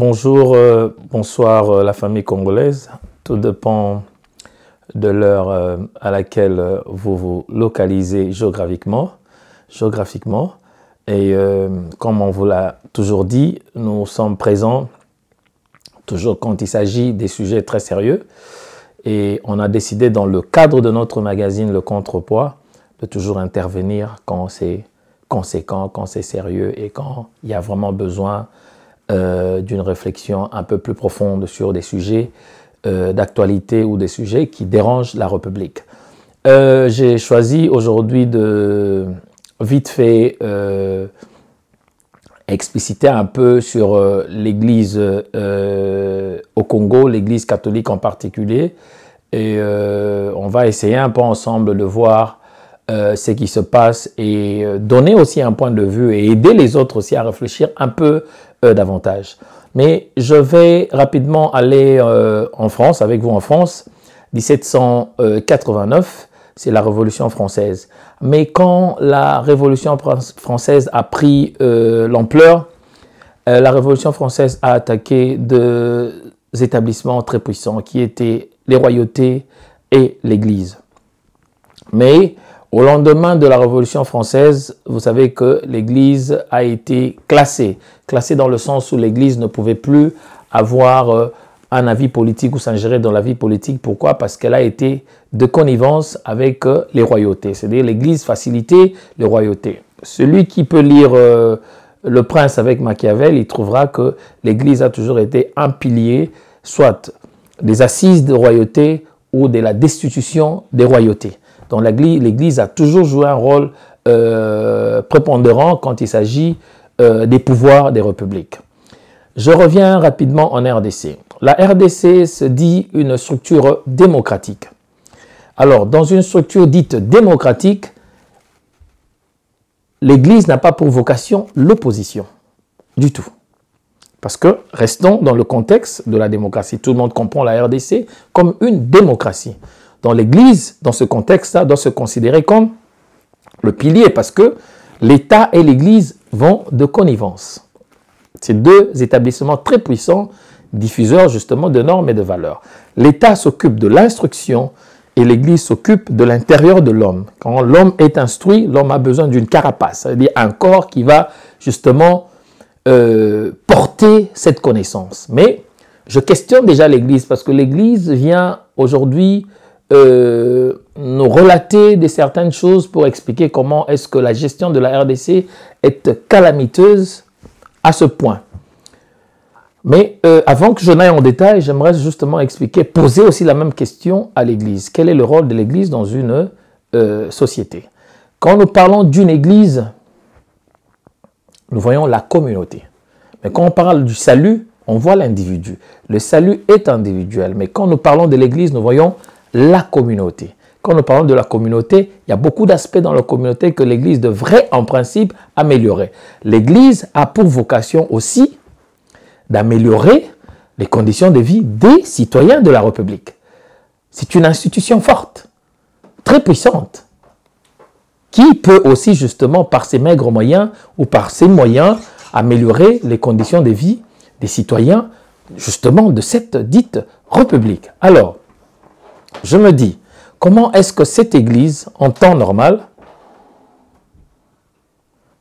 Bonjour, bonsoir la famille congolaise. Tout dépend de l'heure à laquelle vous vous localisez géographiquement. Et comme on vous l'a toujours dit, nous sommes présents toujours quand il s'agit des sujets très sérieux. Et on a décidé dans le cadre de notre magazine Le Contrepoids de toujours intervenir quand c'est conséquent, quand c'est sérieux et quand il y a vraiment besoin d'une réflexion un peu plus profonde sur des sujets d'actualité ou des sujets qui dérangent la République. J'ai choisi aujourd'hui de vite fait expliciter un peu sur l'Église au Congo, l'Église catholique en particulier, et on va essayer un peu ensemble de voir ce qui se passe et donner aussi un point de vue et aider les autres aussi à réfléchir un peu davantage. Mais je vais rapidement aller en France, avec vous en France. 1789, c'est la Révolution française. Mais quand la Révolution française a pris l'ampleur, la Révolution française a attaqué deux établissements très puissants qui étaient les royautés et l'Église. Mais au lendemain de la Révolution française, vous savez que l'Église a été classée dans le sens où l'Église ne pouvait plus avoir un avis politique ou s'ingérer dans la vie politique. Pourquoi? Parce qu'elle a été de connivence avec les royautés. C'est-à-dire l'Église facilitait les royautés. Celui qui peut lire Le Prince avec Machiavel, il trouvera que l'Église a toujours été un pilier, soit des assises de royauté ou de la destitution des royautés. Donc l'Église a toujours joué un rôle prépondérant quand il s'agit des pouvoirs des républiques. Je reviens rapidement en RDC. La RDC se dit une structure démocratique. Alors, dans une structure dite démocratique, l'Église n'a pas pour vocation l'opposition, du tout. Parce que, restons dans le contexte de la démocratie. Tout le monde comprend la RDC comme une démocratie. Dans l'Église, dans ce contexte-là, doit se considérer comme le pilier parce que l'État et l'Église vont de connivence. C'est deux établissements très puissants, diffuseurs justement de normes et de valeurs. L'État s'occupe de l'instruction et l'Église s'occupe de l'intérieur de l'homme. Quand l'homme est instruit, l'homme a besoin d'une carapace, c'est-à-dire un corps qui va justement porter cette connaissance. Mais je questionne déjà l'Église parce que l'Église vient aujourd'hui nous relater de certaines choses pour expliquer comment est-ce que la gestion de la RDC est calamiteuse à ce point. Mais avant que je n'aille en détail, j'aimerais justement expliquer, poser aussi la même question à l'Église. Quel est le rôle de l'Église dans une société? Quand nous parlons d'une Église, nous voyons la communauté. Mais quand on parle du salut, on voit l'individu. Le salut est individuel. Mais quand nous parlons de l'Église, nous voyons la communauté. Quand nous parlons de la communauté, il y a beaucoup d'aspects dans la communauté que l'Église devrait en principe améliorer. L'Église a pour vocation aussi d'améliorer les conditions de vie des citoyens de la République. C'est une institution forte, très puissante, qui peut aussi justement par ses maigres moyens ou par ses moyens améliorer les conditions de vie des citoyens justement de cette dite République. Alors, je me dis, comment est-ce que cette Église, en temps normal,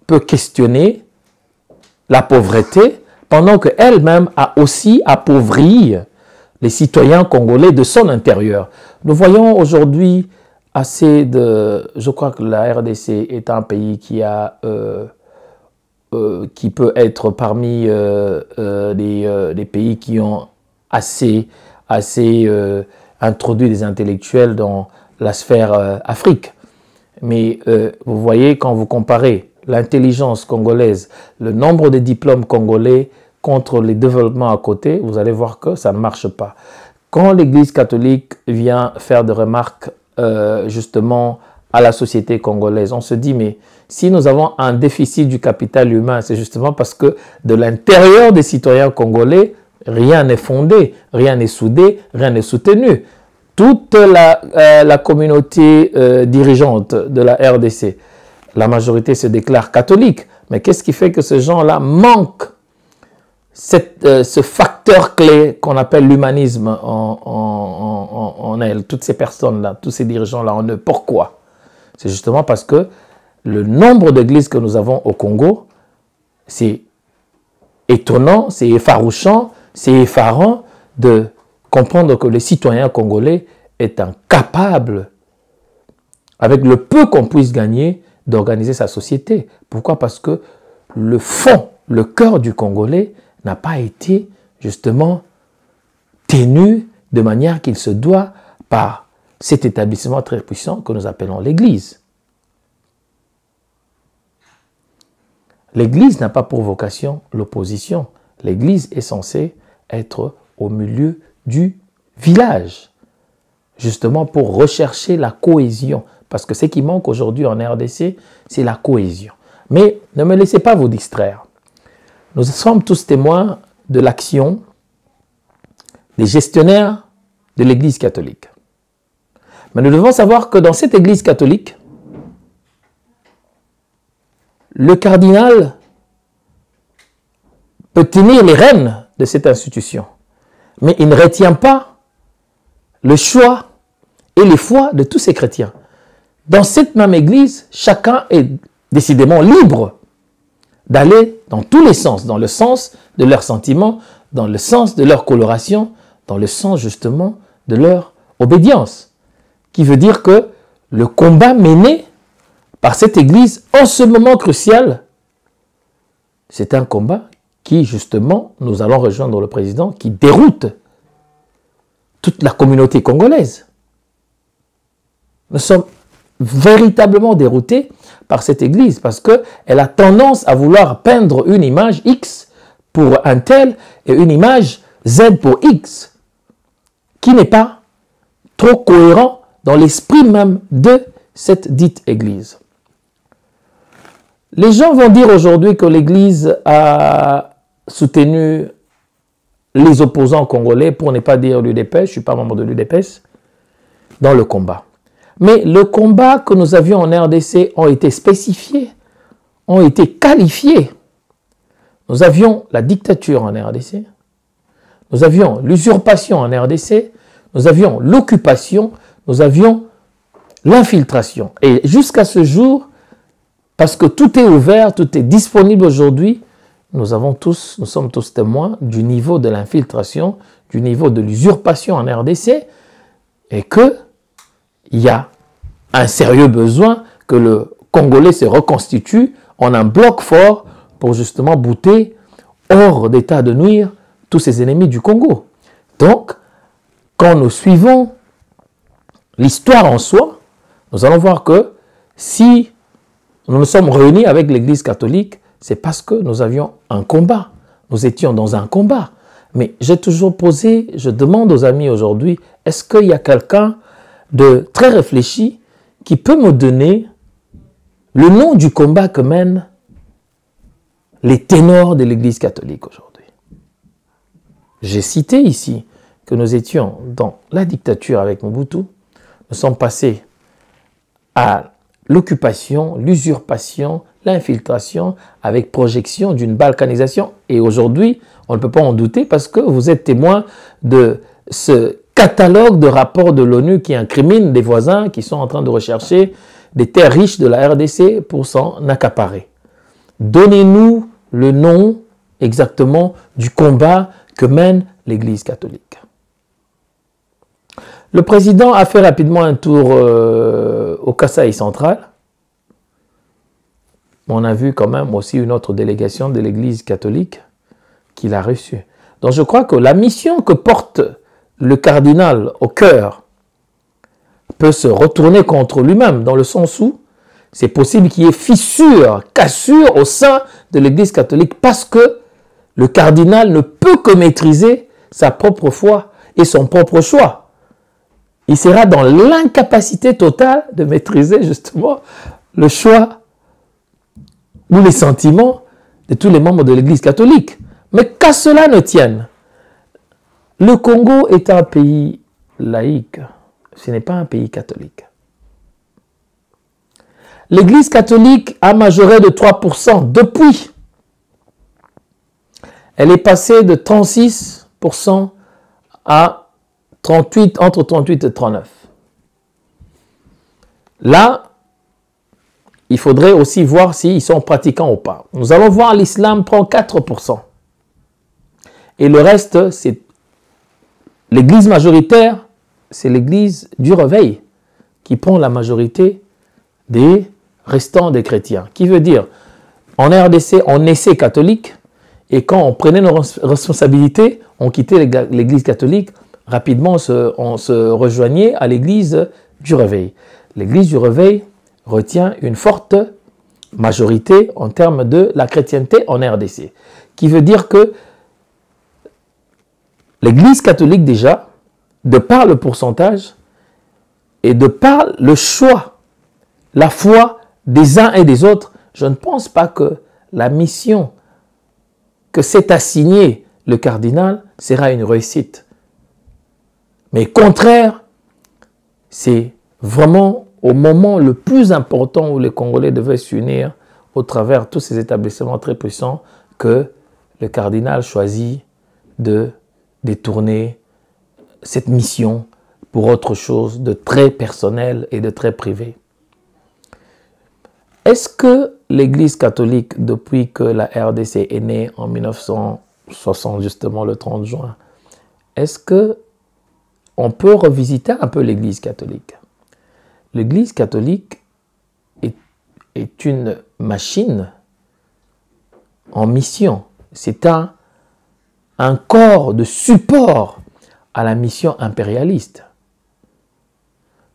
peut questionner la pauvreté pendant qu'elle-même a aussi appauvri les citoyens congolais de son intérieur? Nous voyons aujourd'hui assez de... Je crois que la RDC est un pays qui peut être parmi des pays qui ont assez introduit des intellectuels dans la sphère Afrique. Mais vous voyez, quand vous comparez l'intelligence congolaise, le nombre de diplômes congolais contre les développements à côté, vous allez voir que ça ne marche pas. Quand l'Église catholique vient faire des remarques justement à la société congolaise, on se dit, mais si nous avons un déficit du capital humain, c'est justement parce que de l'intérieur des citoyens congolais, rien n'est fondé, rien n'est soudé, rien n'est soutenu. Toute la communauté dirigeante de la RDC, la majorité se déclare catholique. Mais qu'est-ce qui fait que ces gens-là manquent ce facteur clé qu'on appelle l'humanisme en elle, toutes ces personnes-là, tous ces dirigeants-là en eux. Pourquoi? C'est justement parce que le nombre d'églises que nous avons au Congo, c'est étonnant, c'est effarouchant, c'est effarant de comprendre que le citoyen congolais est incapable, avec le peu qu'on puisse gagner, d'organiser sa société. Pourquoi? Parce que le fond, le cœur du Congolais n'a pas été justement tenu de manière qu'il se doit par cet établissement très puissant que nous appelons l'Église. L'Église n'a pas pour vocation l'opposition. L'Église est censée être au milieu du village, justement pour rechercher la cohésion. Parce que ce qui manque aujourd'hui en RDC, c'est la cohésion. Mais ne me laissez pas vous distraire. Nous sommes tous témoins de l'action des gestionnaires de l'Église catholique. Mais nous devons savoir que dans cette Église catholique, le cardinal peut tenir les rênes de cette institution, mais il ne retient pas le choix et les foi de tous ces chrétiens. Dans cette même Église, chacun est décidément libre d'aller dans tous les sens, dans le sens de leurs sentiments, dans le sens de leur coloration, dans le sens justement de leur obédience. Qui veut dire que le combat mené par cette Église en ce moment crucial, c'est un combat qui justement, nous allons rejoindre le président, qui déroute toute la communauté congolaise. Nous sommes véritablement déroutés par cette Église parce qu'elle a tendance à vouloir peindre une image X pour un tel et une image Z pour X qui n'est pas trop cohérent dans l'esprit même de cette dite Église. Les gens vont dire aujourd'hui que l'Église a soutenu les opposants congolais, pour ne pas dire l'UDPS, je ne suis pas membre de l'UDPS, dans le combat. Mais le combat que nous avions en RDC ont été spécifiés, ont été qualifiés. Nous avions la dictature en RDC, nous avions l'usurpation en RDC, nous avions l'occupation, nous avions l'infiltration. Et jusqu'à ce jour, parce que tout est ouvert, tout est disponible aujourd'hui, nous sommes tous témoins du niveau de l'infiltration, du niveau de l'usurpation en RDC, et qu'il y a un sérieux besoin que le Congolais se reconstitue en un bloc fort pour justement bouter hors d'état de nuire tous ses ennemis du Congo. Donc, quand nous suivons l'histoire en soi, nous allons voir que si nous nous sommes réunis avec l'Église catholique, c'est parce que nous avions un combat. Nous étions dans un combat. Mais j'ai toujours posé, je demande aux amis aujourd'hui, est-ce qu'il y a quelqu'un de très réfléchi qui peut me donner le nom du combat que mènent les ténors de l'Église catholique aujourd'hui? J'ai cité ici que nous étions dans la dictature avec Mobutu. Nous sommes passés à l'occupation, l'usurpation, l'infiltration avec projection d'une balkanisation. Et aujourd'hui, on ne peut pas en douter parce que vous êtes témoin de ce catalogue de rapports de l'ONU qui incrimine des voisins qui sont en train de rechercher des terres riches de la RDC pour s'en accaparer. Donnez-nous le nom exactement du combat que mène l'Église catholique. Le président a fait rapidement un tour au Kasaï central. On a vu quand même aussi une autre délégation de l'Église catholique qu'il a reçue. Donc je crois que la mission que porte le cardinal au cœur peut se retourner contre lui-même, dans le sens où c'est possible qu'il y ait fissure, cassure au sein de l'Église catholique parce que le cardinal ne peut que maîtriser sa propre foi et son propre choix. Il sera dans l'incapacité totale de maîtriser justement le choix ou les sentiments de tous les membres de l'Église catholique. Mais qu'à cela ne tienne, le Congo est un pays laïque, ce n'est pas un pays catholique. L'Église catholique a majoré de 3% depuis. elle est passée de 36% à 38, entre 38 et 39. Là, il faudrait aussi voir s'ils sont pratiquants ou pas. Nous allons voir l'islam prend 4%. Et le reste, c'est l'église majoritaire, c'est l'église du réveil qui prend la majorité des restants des chrétiens. Qui veut dire, en RDC, on naissait catholique et quand on prenait nos responsabilités, on quittait l'église catholique, rapidement on se rejoignait à l'église du réveil. L'église du réveil retient une forte majorité en termes de la chrétienté en RDC. Qui veut dire que l'église catholique déjà, de par le pourcentage et de par le choix, la foi des uns et des autres, je ne pense pas que la mission que s'est assignée le cardinal sera une réussite. Mais contraire, c'est vraiment au moment le plus important où les Congolais devaient s'unir au travers de tous ces établissements très puissants que le cardinal choisit de détourner cette mission pour autre chose de très personnel et de très privé. Est-ce que l'Église catholique, depuis que la RDC est née en 1960, justement le 30 juin, est-ce que on peut revisiter un peu l'Église catholique? L'Église catholique est une machine en mission. C'est un corps de support à la mission impérialiste.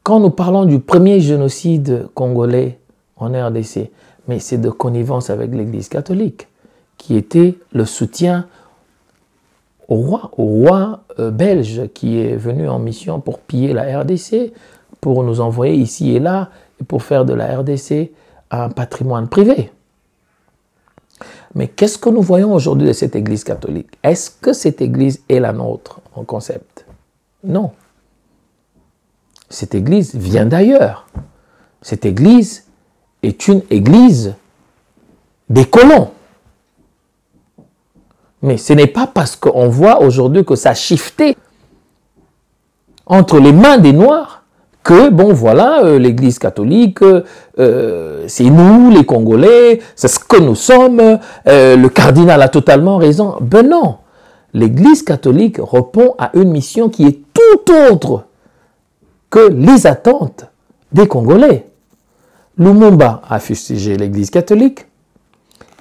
Quand nous parlons du premier génocide congolais en RDC, mais c'est de connivence avec l'Église catholique, qui était le soutien au roi belge qui est venu en mission pour piller la RDC, pour nous envoyer ici et là, et pour faire de la RDC un patrimoine privé. Mais qu'est-ce que nous voyons aujourd'hui de cette Église catholique? Est-ce que cette Église est la nôtre en concept? Non. Cette Église vient d'ailleurs. Cette Église est une Église des colons. Mais ce n'est pas parce qu'on voit aujourd'hui que ça a shifté entre les mains des Noirs que, bon, voilà, l'Église catholique, c'est nous, les Congolais, c'est ce que nous sommes, le cardinal a totalement raison. Ben non, l'Église catholique répond à une mission qui est tout autre que les attentes des Congolais. Lumumba a fustigé l'Église catholique,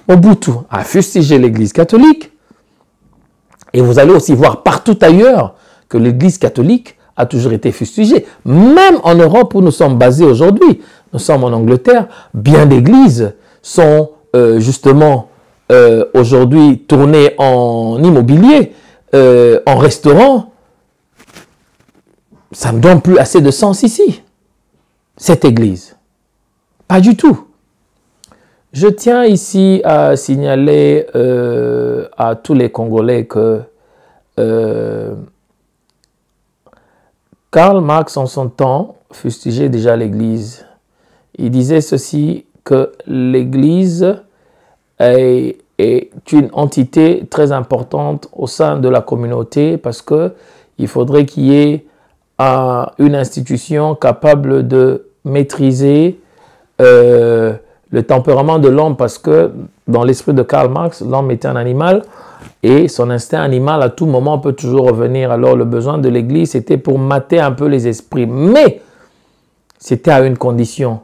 Mobutu a fustigé l'Église catholique, et vous allez aussi voir partout ailleurs que l'Église catholique a toujours été fustigée. Même en Europe où nous sommes basés aujourd'hui, nous sommes en Angleterre, bien d'églises sont justement aujourd'hui tournées en immobilier, en restaurant. Ça ne donne plus assez de sens ici, cette église. Pas du tout. Je tiens ici à signaler à tous les Congolais que Karl Marx, en son temps, fustigeait déjà l'Église. Il disait ceci, que l'Église est une entité très importante au sein de la communauté parce qu'il faudrait qu'il y ait une institution capable de maîtriser le tempérament de l'homme parce que dans l'esprit de Karl Marx, l'homme était un animal et son instinct animal à tout moment peut toujours revenir. Alors le besoin de l'Église, c'était pour mater un peu les esprits. Mais c'était à une condition.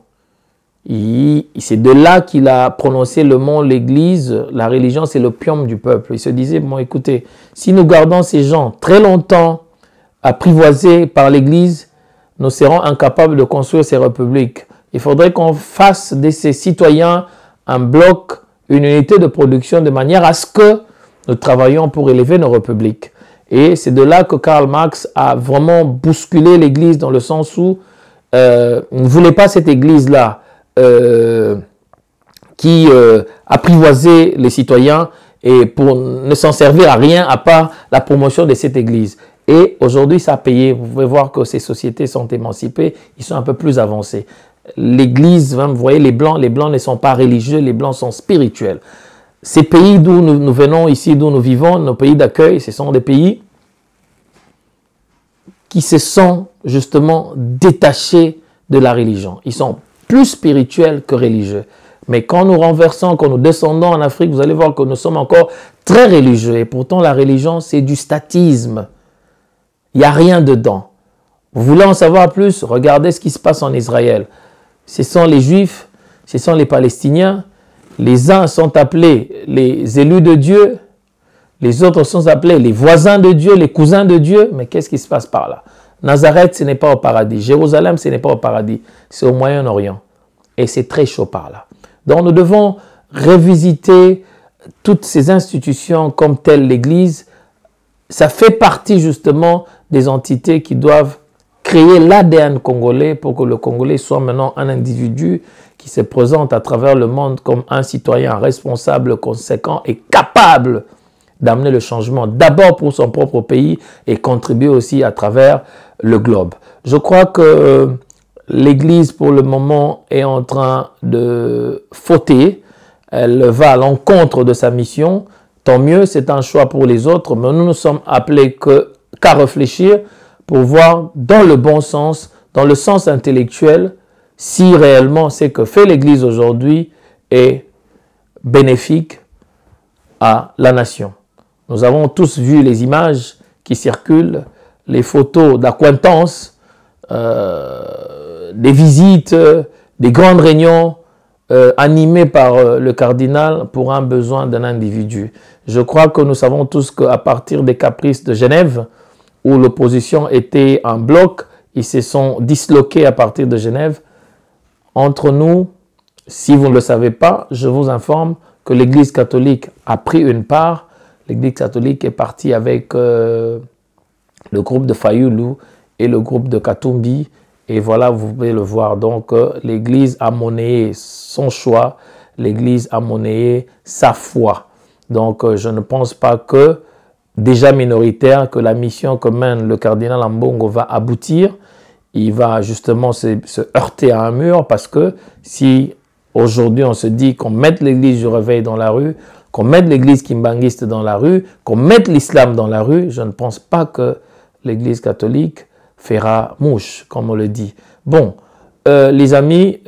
C'est de là qu'il a prononcé le mot l'Église, la religion, c'est l'opium du peuple. Il se disait, bon écoutez, si nous gardons ces gens très longtemps apprivoisés par l'Église, nous serons incapables de construire ces républiques. Il faudrait qu'on fasse de ces citoyens un bloc, une unité de production de manière à ce que nous travaillions pour élever nos républiques. Et c'est de là que Karl Marx a vraiment bousculé l'Église dans le sens où il ne voulait pas cette Église-là qui apprivoisait les citoyens et pour ne s'en servir à rien à part la promotion de cette Église. Et aujourd'hui, ça a payé. Vous pouvez voir que ces sociétés sont émancipées, ils sont un peu plus avancés. L'Église, vous voyez, les Blancs ne sont pas religieux, les Blancs sont spirituels. ces pays d'où nous venons, ici d'où nous vivons, nos pays d'accueil, ce sont des pays qui se sont justement détachés de la religion. Ils sont plus spirituels que religieux. Mais quand nous renversons, quand nous descendons en Afrique, vous allez voir que nous sommes encore très religieux. Et pourtant, la religion, c'est du statisme. Il n'y a rien dedans. Vous voulez en savoir plus? Regardez ce qui se passe en Israël. Ce sont les Juifs, ce sont les Palestiniens. Les uns sont appelés les élus de Dieu. Les autres sont appelés les voisins de Dieu, les cousins de Dieu. Mais qu'est-ce qui se passe par là? Nazareth, ce n'est pas au paradis. Jérusalem, ce n'est pas au paradis. C'est au Moyen-Orient. Et c'est très chaud par là. Donc nous devons revisiter toutes ces institutions comme telle l'Église. Ça fait partie justement des entités qui doivent créer l'ADN congolais pour que le Congolais soit maintenant un individu qui se présente à travers le monde comme un citoyen responsable, conséquent et capable d'amener le changement d'abord pour son propre pays et contribuer aussi à travers le globe. Je crois que l'Église, pour le moment, est en train de fauter. Elle va à l'encontre de sa mission. Tant mieux, c'est un choix pour les autres, mais nous ne sommes appelés qu'à réfléchir pour voir dans le bon sens, dans le sens intellectuel, si réellement ce que fait l'Église aujourd'hui est bénéfique à la nation. Nous avons tous vu les images qui circulent, les photos d'acquaintances, des visites, des grandes réunions animées par le cardinal pour un besoin d'un individu. Je crois que nous savons tous qu'à partir des caprices de Genève, où l'opposition était en bloc, ils se sont disloqués à partir de Genève. Entre nous, si vous ne le savez pas, je vous informe que l'Église catholique a pris une part. L'Église catholique est partie avec le groupe de Fayulu et le groupe de Katumbi. Et voilà, vous pouvez le voir. Donc, l'Église a monnayé son choix. L'Église a monnayé sa foi. Donc, je ne pense pas que, déjà minoritaire, que la mission que mène le cardinal Ambongo va aboutir. Il va justement se heurter à un mur parce que si aujourd'hui on se dit qu'on mette l'Église du réveil dans la rue, qu'on mette l'Église kimbanguiste dans la rue, qu'on mette l'islam dans la rue, je ne pense pas que l'Église catholique fera mouche, comme on le dit. Bon, les amis,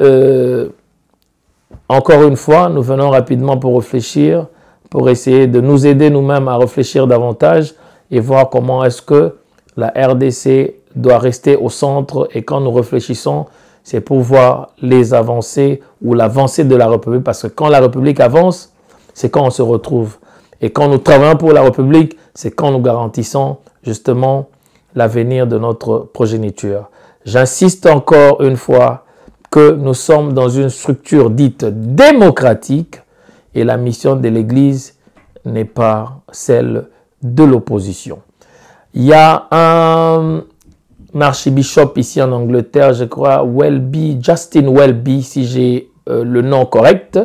encore une fois, nous venons rapidement pour réfléchir, pour essayer de nous aider nous-mêmes à réfléchir davantage et voir comment est-ce que la RDC doit rester au centre. Et quand nous réfléchissons, c'est pour voir les avancées ou l'avancée de la République. Parce que quand la République avance, c'est quand on se retrouve. Et quand nous travaillons pour la République, c'est quand nous garantissons justement l'avenir de notre progéniture. J'insiste encore une fois que nous sommes dans une structure dite démocratique et la mission de l'Église n'est pas celle de l'opposition. Il y a un archibishop ici en Angleterre, je crois, Justin Welby, si j'ai le nom correct,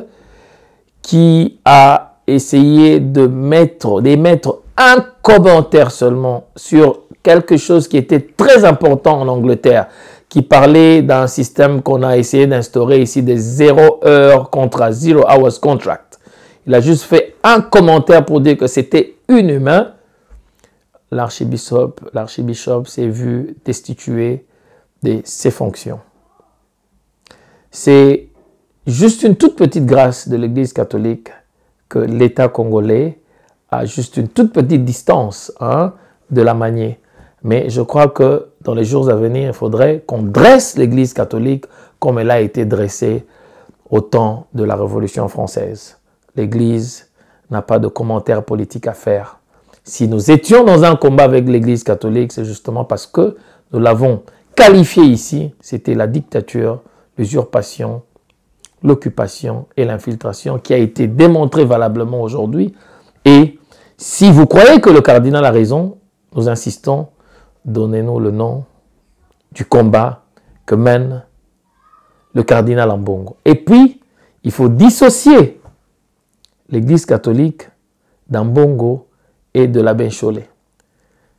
qui a essayé d'émettre un commentaire seulement sur quelque chose qui était très important en Angleterre, qui parlait d'un système qu'on a essayé d'instaurer ici, des 0 heures contrat, 0 hours contract. Il a juste fait un commentaire pour dire que c'était inhumain. L'archibishop s'est vu destitué de ses fonctions. C'est juste une toute petite grâce de l'Église catholique que l'État congolais a juste une toute petite distance de la manier. Mais je crois que dans les jours à venir, il faudrait qu'on dresse l'Église catholique comme elle a été dressée au temps de la Révolution française. L'Église n'a pas de commentaires politiques à faire. Si nous étions dans un combat avec l'Église catholique, c'est justement parce que nous l'avons qualifié ici. C'était la dictature, l'usurpation, l'occupation et l'infiltration qui a été démontrée valablement aujourd'hui. Et si vous croyez que le cardinal a raison, nous insistons, donnez-nous le nom du combat que mène le cardinal Ambongo. Et puis, il faut dissocier l'Église catholique d'Ambongo et de l'abbé Cholet.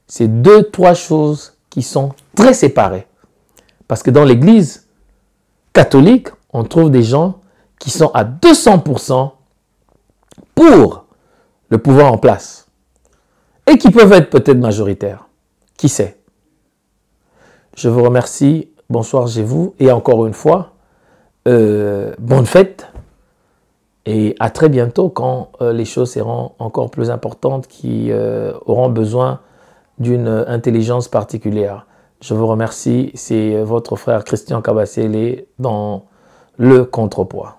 C'est 2-3 choses qui sont très séparées. Parce que dans l'Église catholique, on trouve des gens qui sont à 200% pour le pouvoir en place et qui peuvent être peut-être majoritaires. Qui sait? Je vous remercie. Bonsoir chez vous. Et encore une fois, bonne fête. Et à très bientôt quand les choses seront encore plus importantes, qui auront besoin d'une intelligence particulière. Je vous remercie. C'est votre frère Christian Kabasele dans le contrepoids.